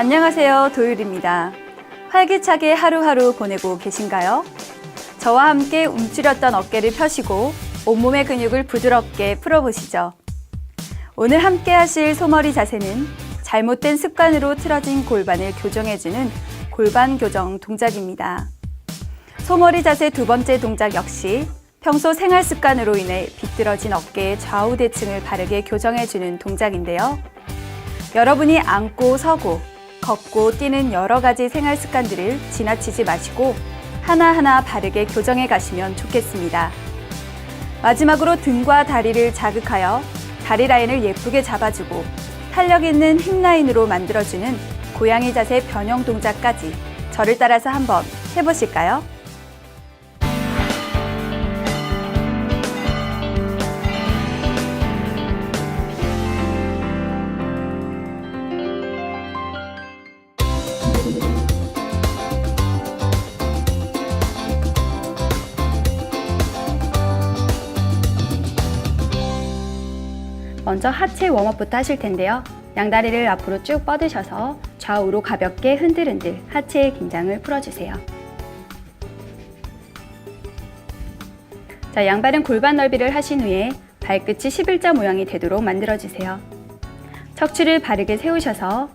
안녕하세요, 도율입니다. 활기차게 하루하루 보내고 계신가요? 저와 함께 움츠렸던 어깨를 펴시고 온몸의 근육을 부드럽게 풀어보시죠. 오늘 함께 하실 소머리 자세는 잘못된 습관으로 틀어진 골반을 교정해주는 골반 교정 동작입니다. 소머리 자세 두 번째 동작 역시 평소 생활 습관으로 인해 비뚤어진 어깨의 좌우 대칭을 바르게 교정해주는 동작인데요. 여러분이 앉고 서고 걷고 뛰는 여러 가지 생활 습관들을 지나치지 마시고 하나하나 바르게 교정해 가시면 좋겠습니다. 마지막으로 등과 다리를 자극하여 다리 라인을 예쁘게 잡아주고 탄력 있는 힙 라인으로 만들어주는 고양이 자세 변형 동작까지 저를 따라서 한번 해보실까요? 먼저 하체 웜업부터 하실 텐데요. 양다리를 앞으로 쭉 뻗으셔서 좌우로 가볍게 흔들흔들 하체의 긴장을 풀어주세요. 자, 양발은 골반 넓이를 하신 후에 발끝이 11자 모양이 되도록 만들어주세요. 척추를 바르게 세우셔서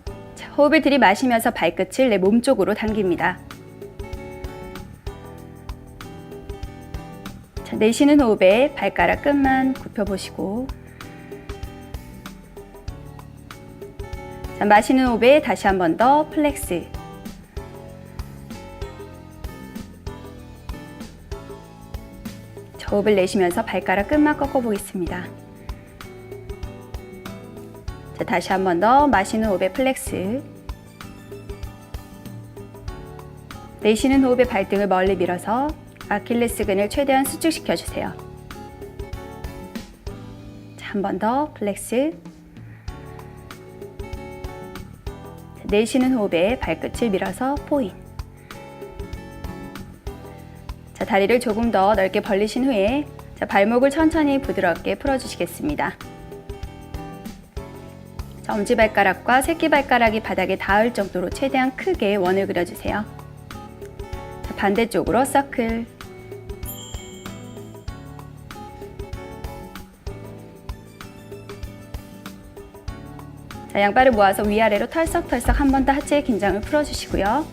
호흡을 들이마시면서 발끝을 내 몸 쪽으로 당깁니다. 자, 내쉬는 호흡에 발가락 끝만 굽혀보시고 자, 마시는 호흡에 다시 한 번 더 플렉스. 저 호흡을 내쉬면서 발가락 끝만 꺾어 보겠습니다. 자, 다시 한 번 더 마시는 호흡에 플렉스. 내쉬는 호흡에 발등을 멀리 밀어서 아킬레스근을 최대한 수축시켜 주세요. 자, 한 번 더 플렉스. 내쉬는 호흡에 발끝을 밀어서 포인. 자, 다리를 조금 더 넓게 벌리신 후에 자, 발목을 천천히 부드럽게 풀어주시겠습니다. 자, 엄지발가락과 새끼발가락이 바닥에 닿을 정도로 최대한 크게 원을 그려주세요. 자, 반대쪽으로 서클. 자, 양발을 모아서 위아래로 털썩털썩 한 번 더 하체의 긴장을 풀어주시고요.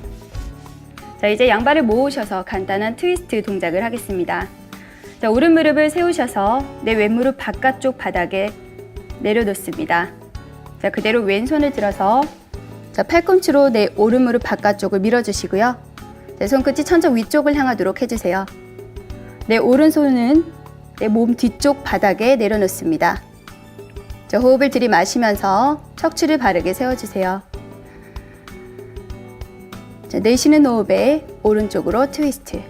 자, 이제 양발을 모으셔서 간단한 트위스트 동작을 하겠습니다. 자, 오른 무릎을 세우셔서 내 왼무릎 바깥쪽 바닥에 내려놓습니다. 자, 그대로 왼손을 들어서 자, 팔꿈치로 내 오른 무릎 바깥쪽을 밀어주시고요. 자, 손끝이 천장 위쪽을 향하도록 해주세요. 내 오른손은 내 몸 뒤쪽 바닥에 내려놓습니다. 자, 호흡을 들이마시면서 척추를 바르게 세워주세요. 자, 내쉬는 호흡에 오른쪽으로 트위스트.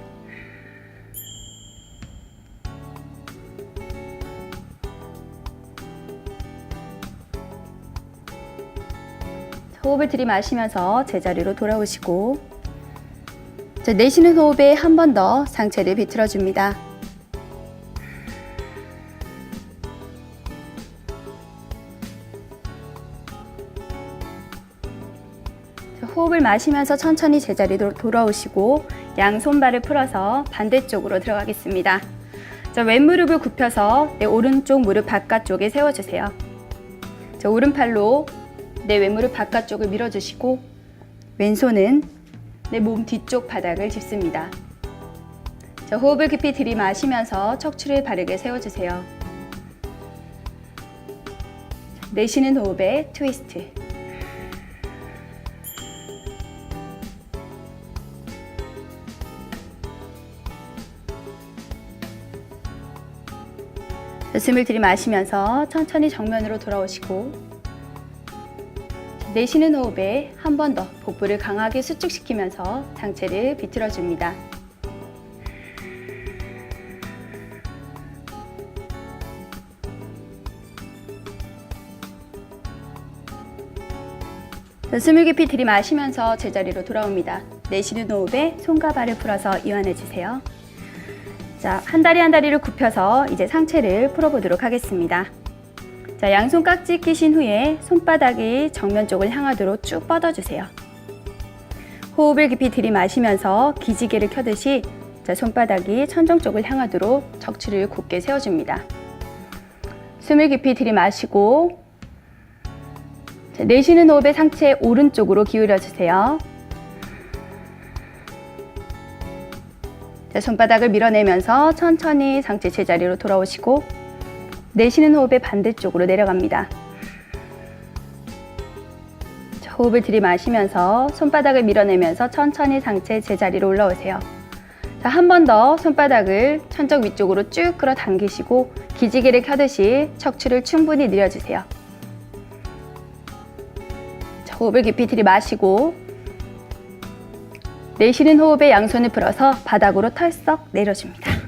자, 호흡을 들이마시면서 제자리로 돌아오시고 자, 내쉬는 호흡에 한 번 더 상체를 비틀어줍니다. 호흡을 마시면서 천천히 제자리로 돌아오시고 양손발을 풀어서 반대쪽으로 들어가겠습니다. 자, 왼무릎을 굽혀서 내 오른쪽 무릎 바깥쪽에 세워주세요. 자, 오른팔로 내 왼무릎 바깥쪽을 밀어주시고 왼손은 내 몸 뒤쪽 바닥을 짚습니다. 자, 호흡을 깊이 들이마시면서 척추를 바르게 세워주세요. 내쉬는 호흡에 트위스트. 숨을 들이마시면서 천천히 정면으로 돌아오시고 내쉬는 호흡에 한 번 더 복부를 강하게 수축시키면서 상체를 비틀어줍니다. 숨을 깊이 들이마시면서 제자리로 돌아옵니다. 내쉬는 호흡에 손과 발을 풀어서 이완해주세요. 자, 한 다리 한 다리를 굽혀서 이제 상체를 풀어보도록 하겠습니다. 자, 양손 깍지 끼신 후에 손바닥이 정면 쪽을 향하도록 쭉 뻗어주세요. 호흡을 깊이 들이마시면서 기지개를 켜듯이 자, 손바닥이 천정 쪽을 향하도록 척추를 곧게 세워줍니다. 숨을 깊이 들이마시고 자, 내쉬는 호흡에 상체 오른쪽으로 기울여주세요. 자, 손바닥을 밀어내면서 천천히 상체 제자리로 돌아오시고 내쉬는 호흡에 반대쪽으로 내려갑니다. 자, 호흡을 들이마시면서 손바닥을 밀어내면서 천천히 상체 제자리로 올라오세요. 자, 한 번 더 손바닥을 천정 위쪽으로 쭉 끌어당기시고 기지개를 켜듯이 척추를 충분히 늘려주세요. 자, 호흡을 깊이 들이마시고 내쉬는 호흡에 양손을 풀어서 바닥으로 털썩 내려줍니다.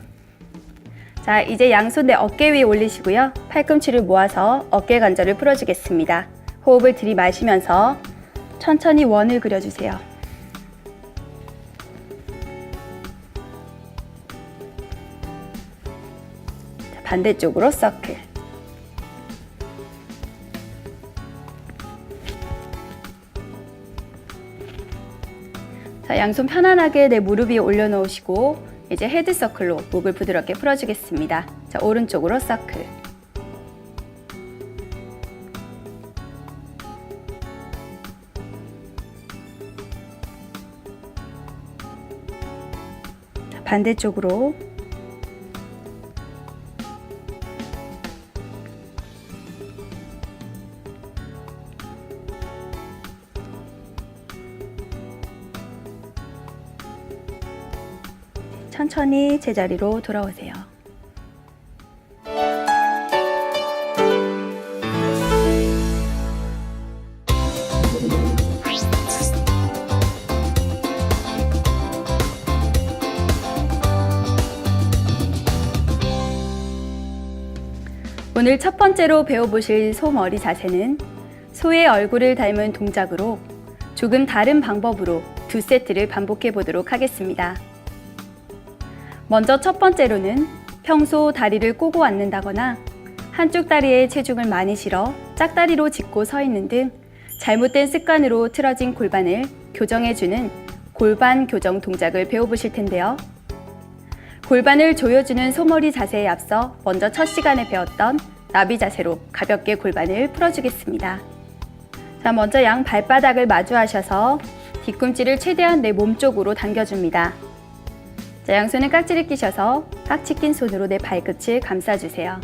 자, 이제 양손 내 어깨 위에 올리시고요. 팔꿈치를 모아서 어깨 관절을 풀어주겠습니다. 호흡을 들이마시면서 천천히 원을 그려주세요. 자, 반대쪽으로 서클. 자, 양손 편안하게 내 무릎 위에 올려놓으시고 이제 헤드서클로 목을 부드럽게 풀어주겠습니다. 자, 오른쪽으로 서클. 자, 반대쪽으로. 천천히 제자리로 돌아오세요. 오늘 첫 번째로 배워보실 소머리 자세는 소의 얼굴을 닮은 동작으로 조금 다른 방법으로 두 세트를 반복해 보도록 하겠습니다. 먼저 첫 번째로는 평소 다리를 꼬고 앉는다거나 한쪽 다리에 체중을 많이 실어 짝다리로 짚고 서 있는 등 잘못된 습관으로 틀어진 골반을 교정해주는 골반 교정 동작을 배워보실 텐데요. 골반을 조여주는 소머리 자세에 앞서 먼저 첫 시간에 배웠던 나비 자세로 가볍게 골반을 풀어주겠습니다. 자, 먼저 양 발바닥을 마주하셔서 뒤꿈치를 최대한 내 몸 쪽으로 당겨줍니다. 자, 양손은 깍지를 끼셔서 깍지 낀 손으로 내 발끝을 감싸주세요.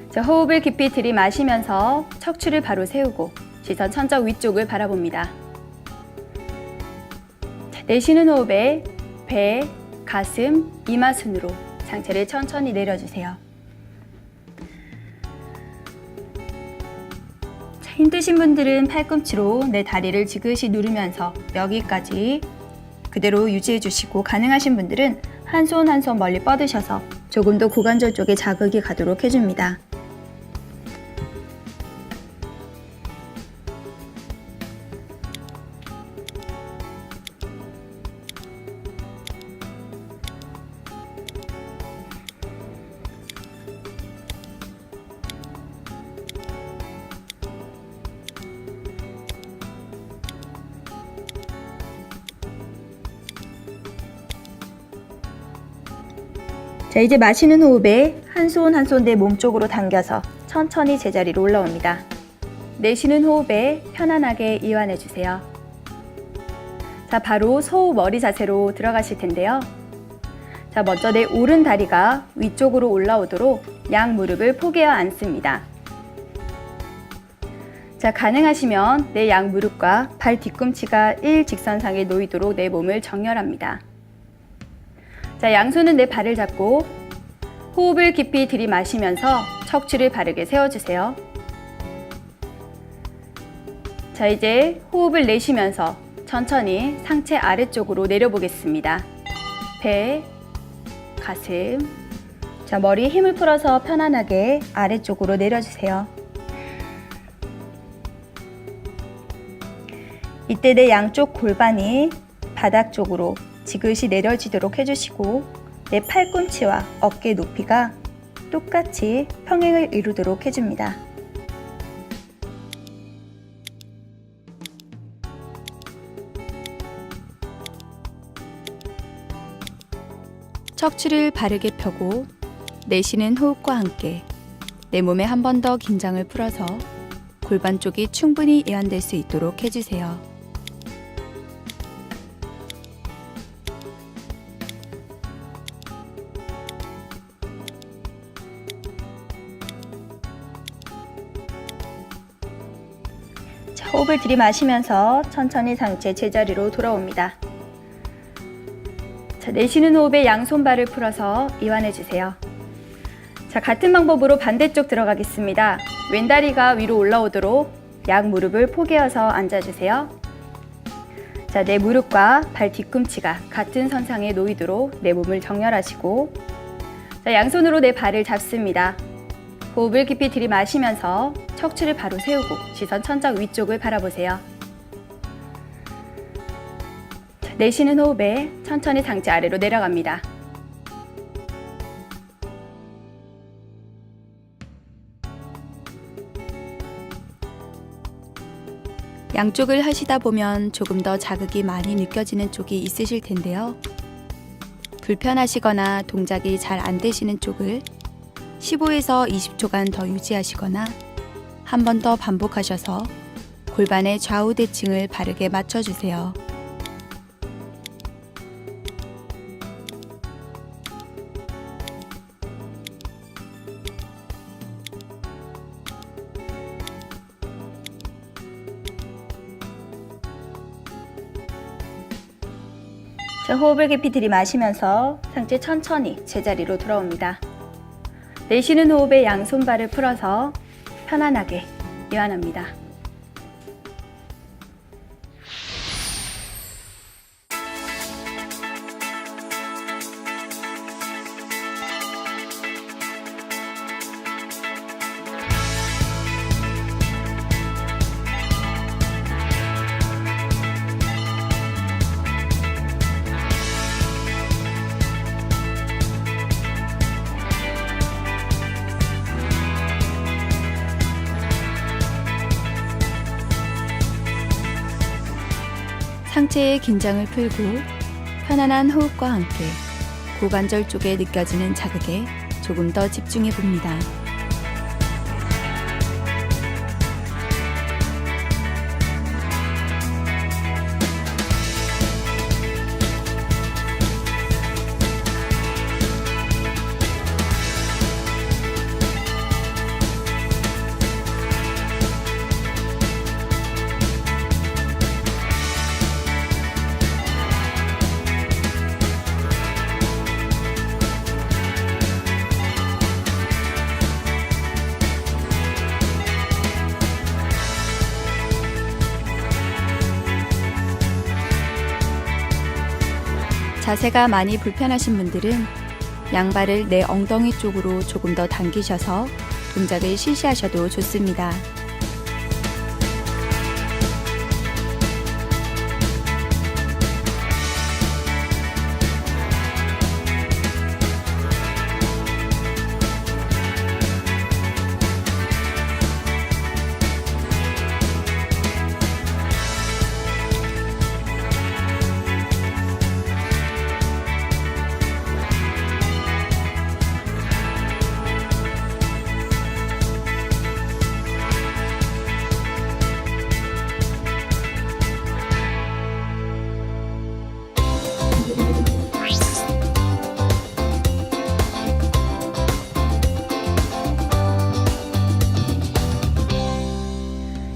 자, 호흡을 깊이 들이마시면서 척추를 바로 세우고 시선 천정 위쪽을 바라봅니다. 자, 내쉬는 호흡에 배, 가슴, 이마 순으로 상체를 천천히 내려주세요. 자, 힘드신 분들은 팔꿈치로 내 다리를 지그시 누르면서 여기까지 그대로 유지해 주시고, 가능하신 분들은 한 손 한 손 멀리 뻗으셔서 조금 더 고관절 쪽에 자극이 가도록 해줍니다. 자, 이제 마시는 호흡에 한 손 한 손 내 몸 쪽으로 당겨서 천천히 제자리로 올라옵니다. 내쉬는 호흡에 편안하게 이완해 주세요. 자, 바로 소 머리 자세로 들어가실 텐데요. 자, 먼저 내 오른 다리가 위쪽으로 올라오도록 양 무릎을 포개어 앉습니다. 자, 가능하시면 내 양 무릎과 발 뒤꿈치가 일직선상에 놓이도록 내 몸을 정렬합니다. 자, 양손은 내 발을 잡고 호흡을 깊이 들이마시면서 척추를 바르게 세워주세요. 자, 이제 호흡을 내쉬면서 천천히 상체 아래쪽으로 내려보겠습니다. 배, 가슴. 자, 머리에 힘을 풀어서 편안하게 아래쪽으로 내려주세요. 이때 내 양쪽 골반이 바닥 쪽으로 지그시 내려지도록 해주시고, 내 팔꿈치와 어깨 높이가 똑같이 평행을 이루도록 해줍니다. 척추를 바르게 펴고 내쉬는 호흡과 함께 내 몸에 한 번 더 긴장을 풀어서 골반 쪽이 충분히 이완될 수 있도록 해주세요. 자, 호흡을 들이마시면서 천천히 상체 제자리로 돌아옵니다. 자, 내쉬는 호흡에 양손발을 풀어서 이완해주세요. 자, 같은 방법으로 반대쪽 들어가겠습니다. 왼다리가 위로 올라오도록 양 무릎을 포개어서 앉아주세요. 자, 내 무릎과 발 뒤꿈치가 같은 선상에 놓이도록 내 몸을 정렬하시고, 자, 양손으로 내 발을 잡습니다. 호흡을 깊이 들이마시면서 척추를 바로 세우고 시선 천장 위쪽을 바라보세요. 자, 내쉬는 호흡에 천천히 상체 아래로 내려갑니다. 양쪽을 하시다 보면 조금 더 자극이 많이 느껴지는 쪽이 있으실 텐데요. 불편하시거나 동작이 잘 안 되시는 쪽을 15에서 20초간 더 유지하시거나 한 번 더 반복하셔서 골반의 좌우 대칭을 바르게 맞춰주세요. 자, 호흡을 깊이 들이마시면서 상체 천천히 제자리로 돌아옵니다. 내쉬는 호흡에 양손발을 풀어서 편안하게 이완합니다. 상체의 긴장을 풀고 편안한 호흡과 함께 고관절 쪽에 느껴지는 자극에 조금 더 집중해 봅니다. 자세가 많이 불편하신 분들은 양발을 내 엉덩이 쪽으로 조금 더 당기셔서 동작을 실시하셔도 좋습니다.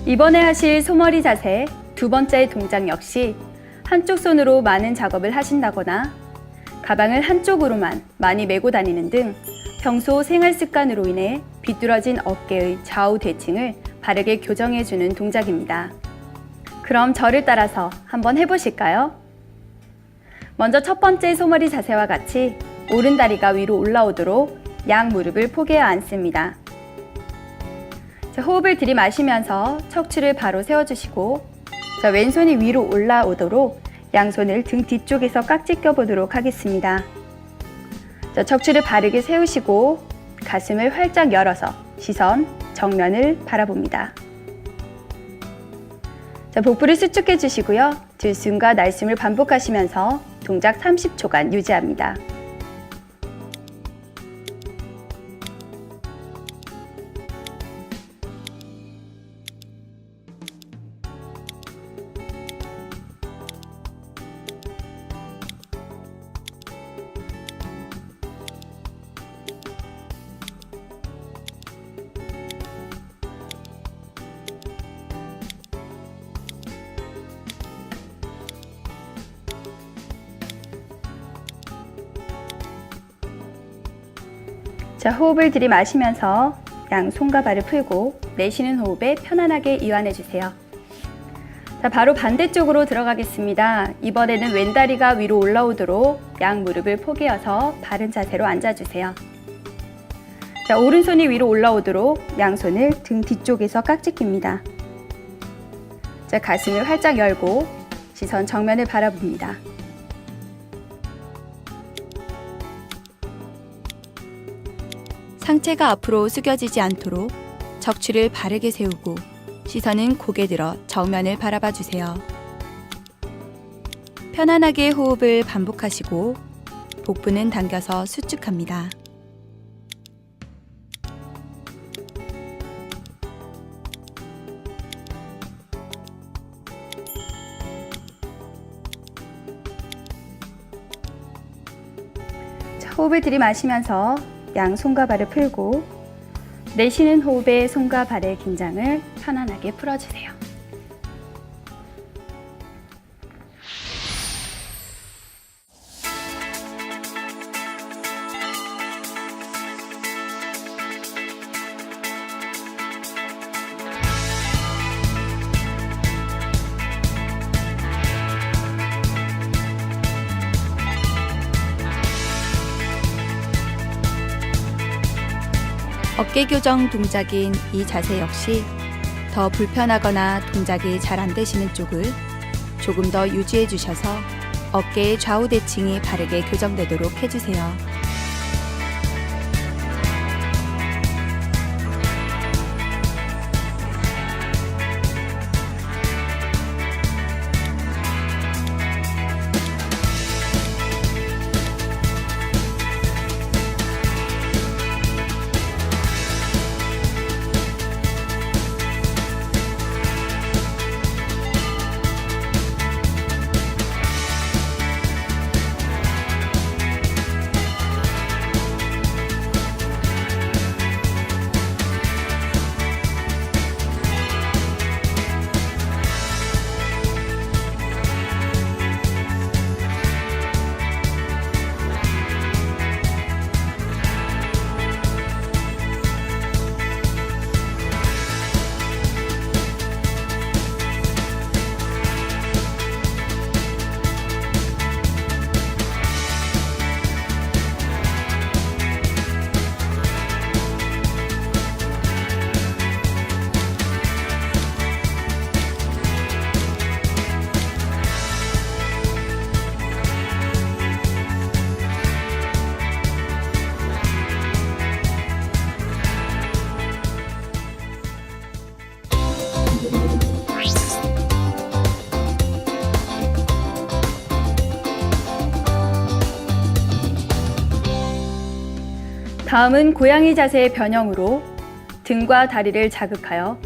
이번에 하실 소머리 자세 두 번째 동작 역시 한쪽 손으로 많은 작업을 하신다거나 가방을 한쪽으로만 많이 메고 다니는 등 평소 생활 습관으로 인해 비뚤어진 어깨의 좌우 대칭을 바르게 교정해주는 동작입니다. 그럼 저를 따라서 한번 해보실까요? 먼저 첫 번째 소머리 자세와 같이 오른 다리가 위로 올라오도록 양 무릎을 포개어 앉습니다. 자, 호흡을 들이마시면서 척추를 바로 세워주시고, 자, 왼손이 위로 올라오도록 양손을 등 뒤쪽에서 깍지 껴보도록 하겠습니다. 자, 척추를 바르게 세우시고 가슴을 활짝 열어서 시선, 정면을 바라봅니다. 자, 복부를 수축해 주시고요. 들숨과 날숨을 반복하시면서 동작 30초간 유지합니다. 자, 호흡을 들이마시면서 양손과 발을 풀고 내쉬는 호흡에 편안하게 이완해 주세요. 자, 바로 반대쪽으로 들어가겠습니다. 이번에는 왼다리가 위로 올라오도록 양 무릎을 포개어서 바른 자세로 앉아주세요. 자, 오른손이 위로 올라오도록 양손을 등 뒤쪽에서 깍지 낍니다. 자, 가슴을 활짝 열고 시선 정면을 바라봅니다. 상체가 앞으로 숙여지지 않도록 척추를 바르게 세우고 시선은 고개 들어 정면을 바라봐 주세요. 편안하게 호흡을 반복하시고 복부는 당겨서 수축합니다. 자, 호흡을 들이마시면서 양손과 발을 풀고 내쉬는 호흡에 손과 발의 긴장을 편안하게 풀어주세요. 어깨 교정 동작인 이 자세 역시 더 불편하거나 동작이 잘 안 되시는 쪽을 조금 더 유지해 주셔서 어깨의 좌우 대칭이 바르게 교정되도록 해주세요. 다음은 고양이 자세의 변형으로 등과 다리를 자극하여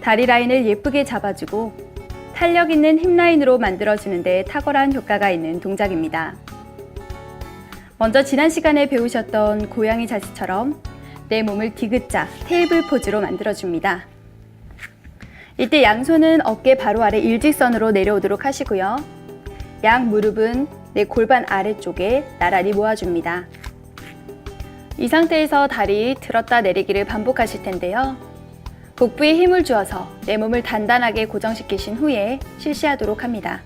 다리 라인을 예쁘게 잡아주고 탄력 있는 힙 라인으로 만들어주는 데 탁월한 효과가 있는 동작입니다. 먼저 지난 시간에 배우셨던 고양이 자세처럼 내 몸을 디귿자 테이블 포즈로 만들어줍니다. 이때 양손은 어깨 바로 아래 일직선으로 내려오도록 하시고요. 양 무릎은 내 골반 아래쪽에 나란히 모아줍니다. 이 상태에서 다리 들었다 내리기를 반복하실 텐데요. 복부에 힘을 주어서 내 몸을 단단하게 고정시키신 후에 실시하도록 합니다.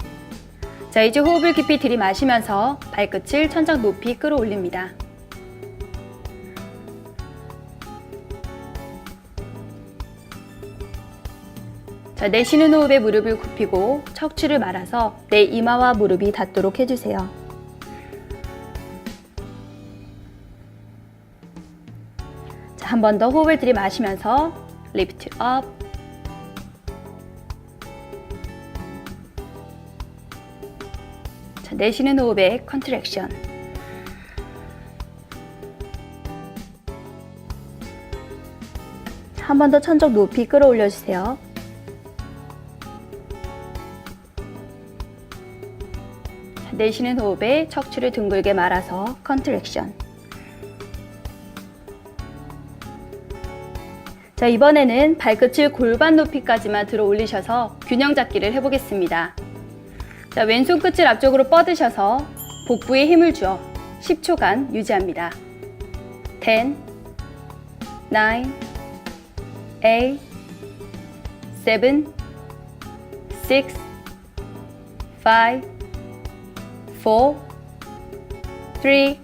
자, 이제 호흡을 깊이 들이마시면서 발끝을 천장 높이 끌어올립니다. 자, 내쉬는 호흡에 무릎을 굽히고 척추를 말아서 내 이마와 무릎이 닿도록 해주세요. 번 더 호흡을 들이마시면서 lift up. 자, 내쉬는 호흡에 contraction. 한 번 더 천적 높이 끌어올려 주세요. 자, 내쉬는 호흡에 척추를 둥글게 말아서 contraction. 자, 이번에는 발끝을 골반 높이까지만 들어 올리셔서 균형 잡기를 해보겠습니다. 자, 왼손 끝을 앞쪽으로 뻗으셔서 복부에 힘을 주어 10초간 유지합니다. 10, 9, 8, 7, 6, 5, 4, 3, 2,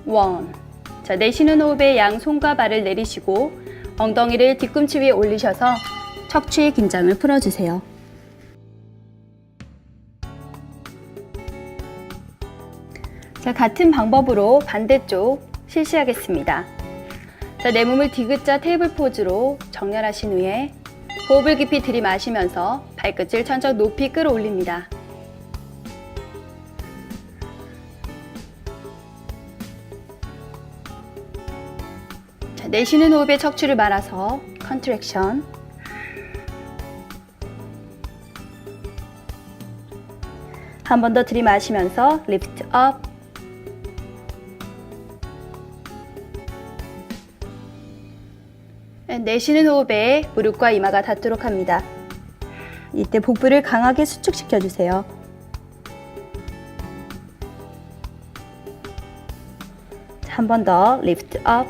1. 자, 내쉬는 호흡에 양손과 발을 내리시고 엉덩이를 뒤꿈치 위에 올리셔서 척추의 긴장을 풀어주세요. 자, 같은 방법으로 반대쪽 실시하겠습니다. 자, 내 몸을 디귿자 테이블 포즈로 정렬하신 후에 호흡을 깊이 들이마시면서 발끝을 천천히 높이 끌어올립니다. 자, 내쉬는 호흡에 척추를 말아서 컨트랙션. 한 번 더 들이마시면서 lift up. 내쉬는 호흡에 무릎과 이마가 닿도록 합니다. 이때 복부를 강하게 수축시켜 주세요. 한 번 더 lift up.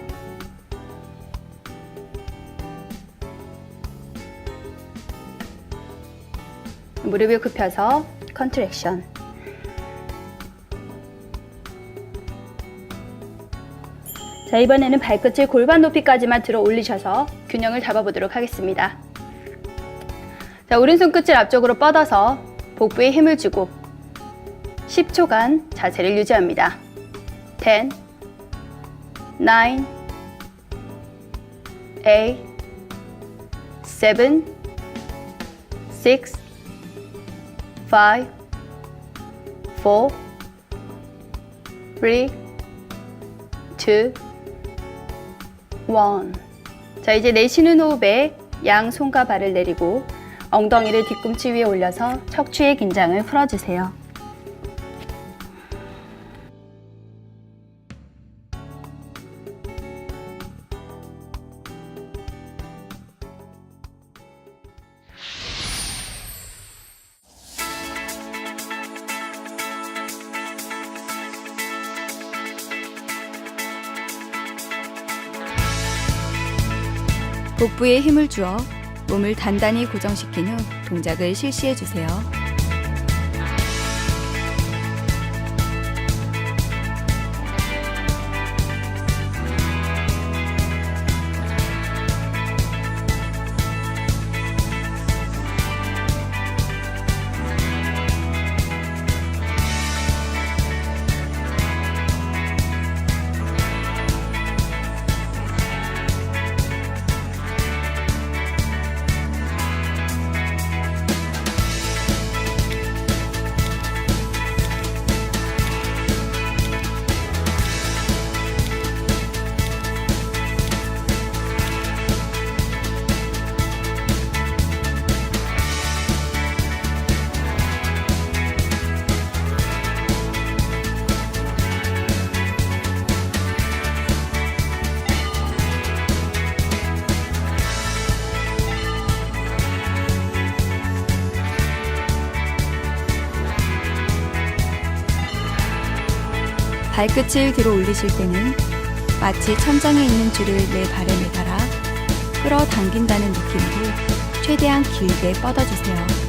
무릎을 굽혀서 컨트랙션. 자, 이번에는 발끝을 골반 높이까지만 들어 올리셔서 균형을 잡아보도록 하겠습니다. 자, 오른손 끝을 앞쪽으로 뻗어서 복부에 힘을 주고 10초간 자세를 유지합니다. 10, 9, 8, 7, 6, 5, 4, 3, 2, 1. 자, 이제 내쉬는 호흡에 양손과 발을 내리고 엉덩이를 뒤꿈치 위에 올려서 척추의 긴장을 풀어주세요. 복부에 힘을 주어 몸을 단단히 고정시킨 후 동작을 실시해 주세요. 발끝을 들어 올리실 때는 마치 천장에 있는 줄을 내 발에 매달아 끌어당긴다는 느낌으로 최대한 길게 뻗어주세요.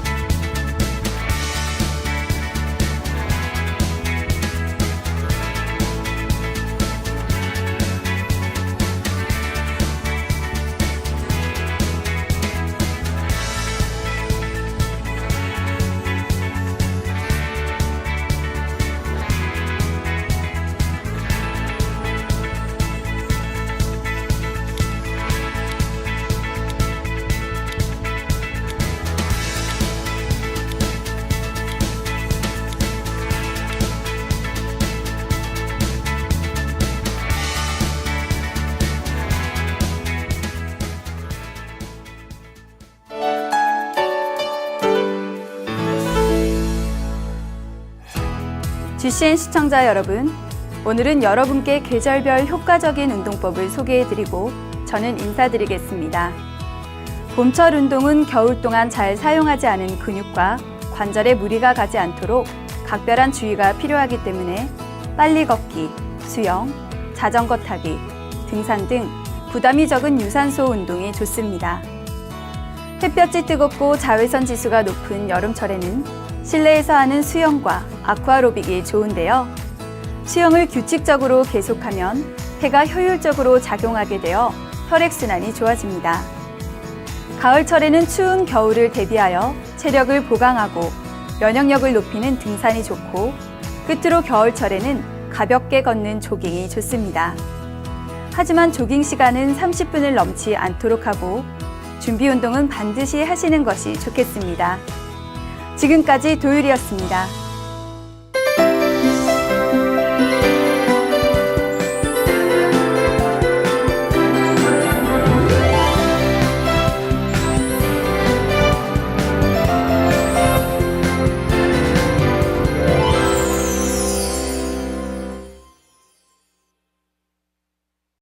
GCN 시청자 여러분, 오늘은 여러분께 계절별 효과적인 운동법을 소개해드리고 저는 인사드리겠습니다. 봄철 운동은 겨울 동안 잘 사용하지 않은 근육과 관절에 무리가 가지 않도록 각별한 주의가 필요하기 때문에 빨리 걷기, 수영, 자전거 타기, 등산 등 부담이 적은 유산소 운동이 좋습니다. 햇볕이 뜨겁고 자외선 지수가 높은 여름철에는 실내에서 하는 수영과 아쿠아로빅이 좋은데요. 수영을 규칙적으로 계속하면 폐가 효율적으로 작용하게 되어 혈액순환이 좋아집니다. 가을철에는 추운 겨울을 대비하여 체력을 보강하고 면역력을 높이는 등산이 좋고, 끝으로 겨울철에는 가볍게 걷는 조깅이 좋습니다. 하지만 조깅 시간은 30분을 넘지 않도록 하고 준비 운동은 반드시 하시는 것이 좋겠습니다. 지금까지 도율이었습니다.